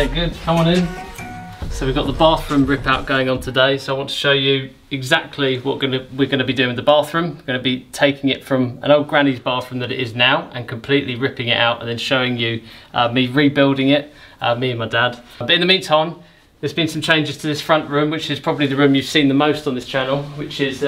Yeah, good. Come on in. So we've got the bathroom rip out going on today. So I want to show you exactly what we're going to be doing with the bathroom. We're going to be taking it from an old granny's bathroom that it is now and completely ripping it out and then showing you me rebuilding it, me and my dad. But in the meantime, there's been some changes to this front room, which is probably the room you've seen the most on this channel, which is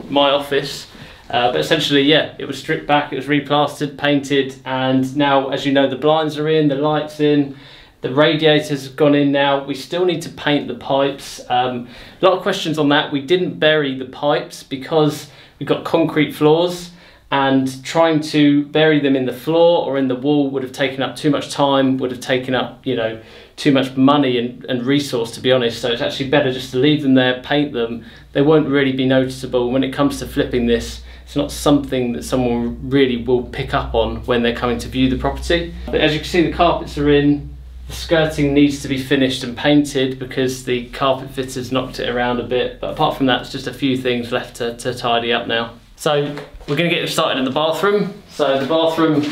my office. But essentially, yeah, it was stripped back, it was replastered, painted, and now, as you know, the blinds are in, the lights in, the radiators have gone in now. We still need to paint the pipes. A lot of questions on that. We didn't bury the pipes because we've got concrete floors, and trying to bury them in the floor or in the wall would have taken up too much time, would have taken up, you know, too much money and resource, to be honest. So it's actually better just to leave them there, paint them. They won't really be noticeable. When it comes to flipping this, it's not something that someone really will pick up on when they're coming to view the property. But as you can see, the carpets are in. The skirting needs to be finished and painted because the carpet fitters knocked it around a bit. But apart from that, it's just a few things left to tidy up now. So we're going to get started in the bathroom. So the bathroom,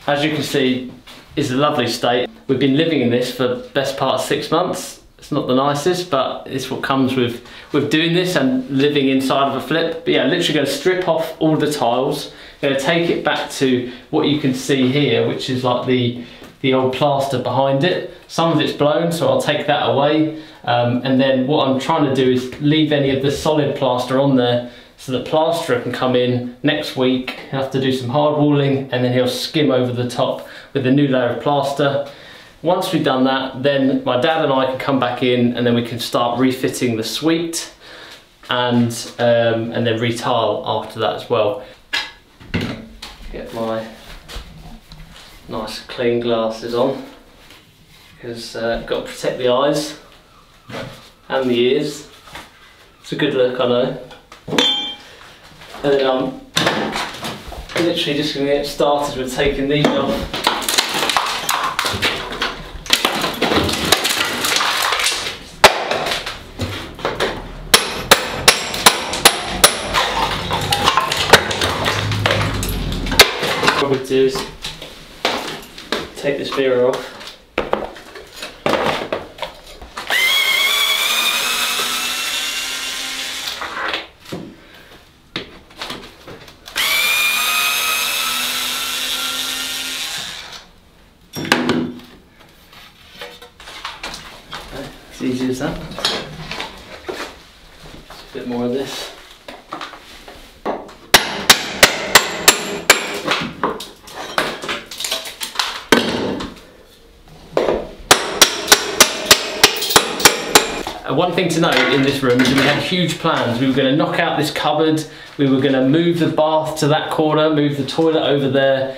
as you can see, is a lovely state. We've been living in this for the best part of 6 months. It's not the nicest, but it's what comes with doing this and living inside of a flip. But yeah, literally going to strip off all the tiles. Going to take it back to what you can see here, which is like the old plaster behind it. Some of it's blown, so I'll take that away. And then what I'm trying to do is leave any of the solid plaster on there so the plasterer can come in next week. He'll have to do some hard walling and then he'll skim over the top with a new layer of plaster. Once we've done that, then my dad and I can come back in and then we can start refitting the suite and then retile after that as well. Get my nice clean glasses on because I've got to protect the eyes and the ears. It's a good look, I know. And then I'm literally just going to get started with taking these off. What we'll do is take this mirror off. As easy as that. Just a bit more of this. One thing to note in this room is that we had huge plans. We were going to knock out this cupboard, we were going to move the bath to that corner, move the toilet over there.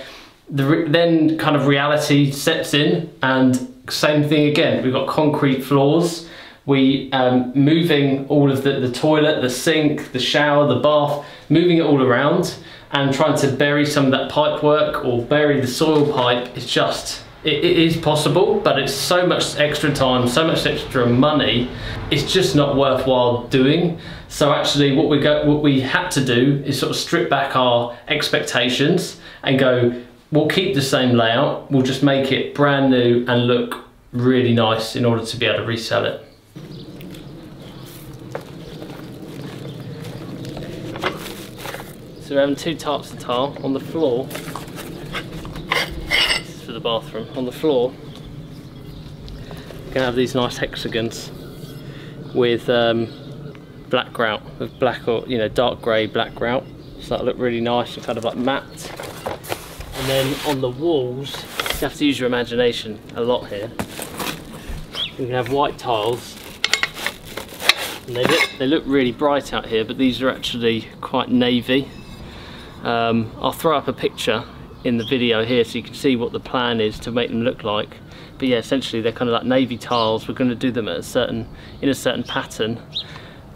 Then kind of reality sets in, and same thing again. We've got concrete floors. We moving all of the toilet, the sink, the shower, the bath, moving it all around and trying to bury some of that pipe work or bury the soil pipe is just, it is possible, but it's so much extra time, so much extra money, it's just not worthwhile doing. So actually what we had to do is sort of strip back our expectations and go, we'll keep the same layout, we'll just make it brand new and look really nice in order to be able to resell it. So we're having two types of tile on the floor. The bathroom. On the floor we're gonna have these nice hexagons with black grout, with black or dark grey black grout, so that'll look really nice and kind of like matte. And then on the walls you have to use your imagination a lot here. You can have white tiles and they look really bright out here, but these are actually quite navy. I'll throw up a picture in the video here so you can see what the plan is to make them look like. But yeah, essentially they're kind of like navy tiles. We're going to do them at in a certain pattern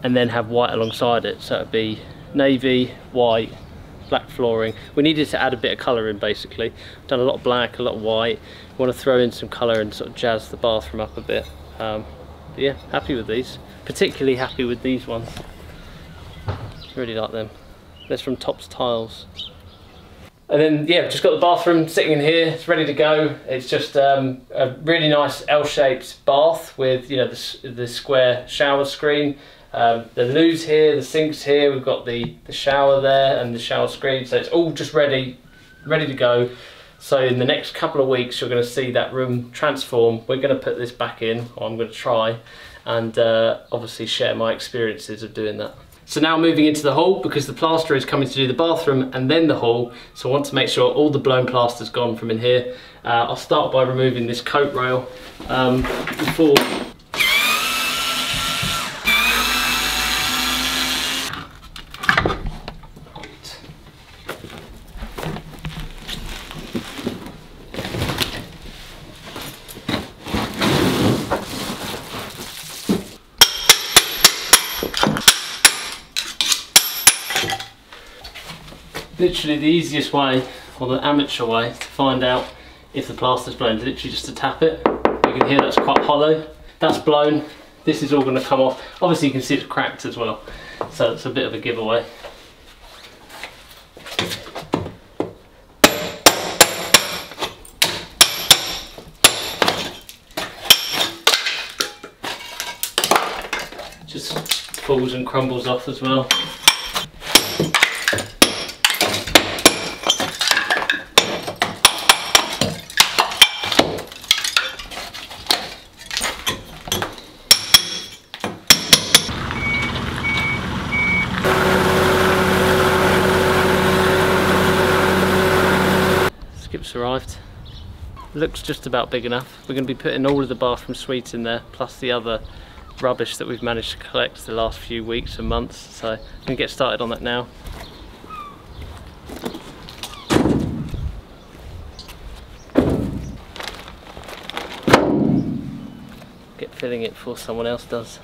and then have white alongside it, so it'd be navy, white, black flooring. We needed to add a bit of colour in basically. We've done a lot of black, a lot of white. We want to throw in some colour and sort of jazz the bathroom up a bit. But yeah, happy with these. Particularly happy with these ones. Really like them. They're from Tops Tiles. And then yeah, just got the bathroom sitting in here. It's ready to go. It's just a really nice L-shaped bath with, you know, the square shower screen. The loo's here, the sink's here. We've got the shower there and the shower screen. So it's all just ready to go. So in the next couple of weeks, you're going to see that room transform. We're going to put this back in, or I'm going to try, and obviously share my experiences of doing that. So now moving into the hall, because the plasterer is coming to do the bathroom and then the hall, so I want to make sure all the blown plaster's gone from in here. I'll start by removing this coat rail before. Literally the easiest way, or the amateur way, to find out if the plaster's blown is literally just to tap it. You can hear that's quite hollow. That's blown. This is all going to come off. Obviously you can see it's cracked as well, so it's a bit of a giveaway. Just falls and crumbles off as well. Skip's arrived. Looks just about big enough. We're going to be putting all of the bathroom suite in there, plus the other rubbish that we've managed to collect the last few weeks and months. So I'm going to get started on that now. Get filling it before someone else does.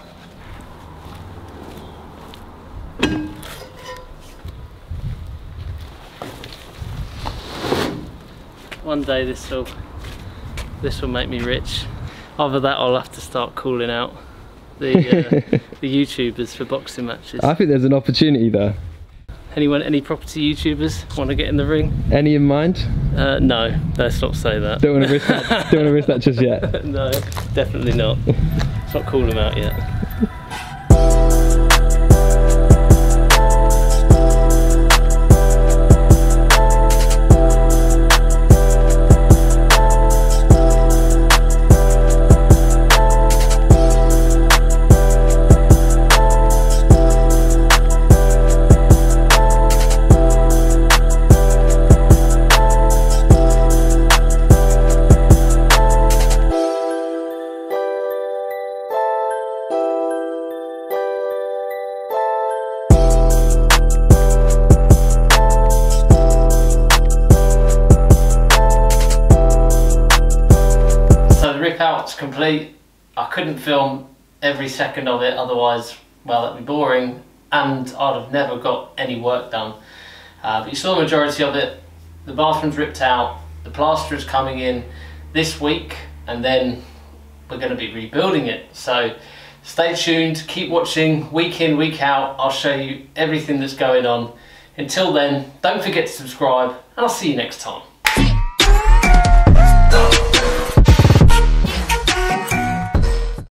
One day this will make me rich. Either that, or I'll have to start calling out the YouTubers for boxing matches. I think there's an opportunity there. Any property YouTubers want to get in the ring? Any in mind? No, let's not say that. Don't want to risk that. Don't want to risk that just yet. No, definitely not. Let's not call them out yet. It's complete. I couldn't film every second of it, otherwise, well, that'd be boring, and I'd have never got any work done. But you saw the majority of it. The bathroom's ripped out, the plaster is coming in this week, and then we're going to be rebuilding it. So stay tuned, keep watching, week in, week out. I'll show you everything that's going on. Until then, don't forget to subscribe, and I'll see you next time.